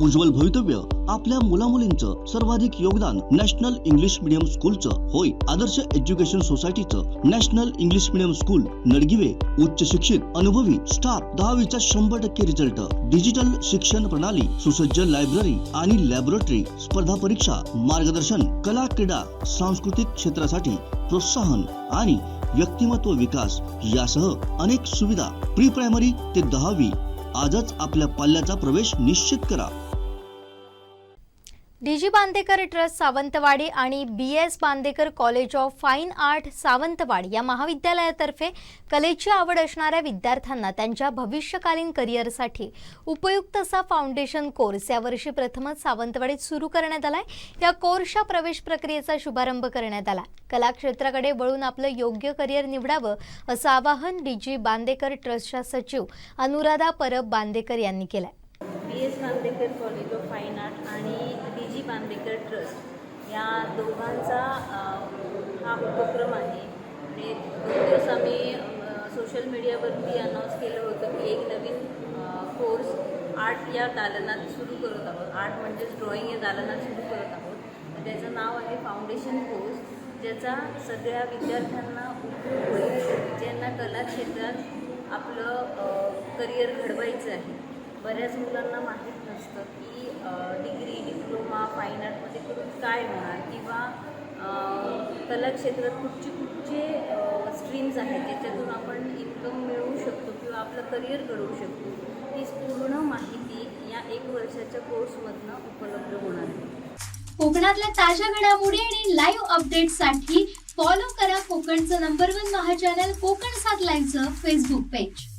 उज्ज्वल भवितव्य आपल्या मुलामुलींचं सर्वाधिक योगदान नॅशनल इंग्लिश मीडियम स्कूलचं होय. आदर्श एज्युकेशन सोसायटीचं national English medium school Nadgive उच्च शिक्षित अनुभवी स्टाफ 10वीचा 100% रिझल्ट, डिजिटल शिक्षण प्रणाली, सुसज्ज लायब्ररी आणि लॅबोरेटरी, स्पर्धा परीक्षा मार्गदर्शन, कला क्रीडा सांस्कृतिक क्षेत्रासाठी प्रोत्साहन आणि व्यक्तिमत्व विकास यासह अनेक सुविधा. प्री प्रायमरी ते 10वी आजच आपल्या पाल्याचा प्रवेश निश्चित करा. डीजी बांदेकर ट्रस्ट सावंतवाडी आणि BS Bandekar college of fine art Sawantwadi या महाविद्यालयातर्फे कलेची आवड असणाऱ्या विद्यार्थ्यांना त्यांच्या भविष्यकालीन करिअरसाठी उपयुक्त असा फाउंडेशन कोर्स यावर्षी प्रथमच सावंतवाडीत सुरू करण्यात आलाय. या कोर्सच्या प्रवेश प्रक्रियेचा शुभारंभ करण्यात आला. कला क्षेत्राकडे वळून आपलं योग्य करिअर निवडावं असं आवाहन डीजी बांदेकर ट्रस्टच्या सचिव अनुराधा परब बांदेकर यांनी केलंय. BS Bandekar college of fine art आणि डीजी बांदेकर ट्रस्ट या दोघांचा हा उपक्रम आहे. म्हणजे 2 दिवस आम्ही सोशल मीडियावरती अनाऊन्स केलं होतं की एक नवीन कोर्स आर्ट या दालनात सुरू करत आहोत. आर्ट म्हणजेच ड्रॉइंग या दालनात सुरू करत आहोत. त्याचं नाव आहे फाउंडेशन कोर्स, ज्याचा सगळ्या विद्यार्थ्यांना उपयोग होईल ज्यांना कला क्षेत्रात आपलं करिअर घडवायचं आहे. बऱ्याच मुलांना माहीत नसतं की डिग्री डिप्लोमा फाईन आर्टमध्ये करून काय होणार किंवा कला क्षेत्रात कुठचे स्ट्रीम्स आहेत ज्याच्यातून आपण इन्कम मिळवू शकतो किंवा आपलं करिअर घडवू शकतो. ही पूर्ण माहिती या 1 वर्षाच्या कोर्समधनं उपलब्ध होणार आहे. कोकणातल्या ताज्या घडामोडी आणि लाईव्ह अपडेट्ससाठी फॉलो करा कोकणचं नंबर 1 महा चॅनल कोकण 7 लाईव्हचं फेसबुक पेज.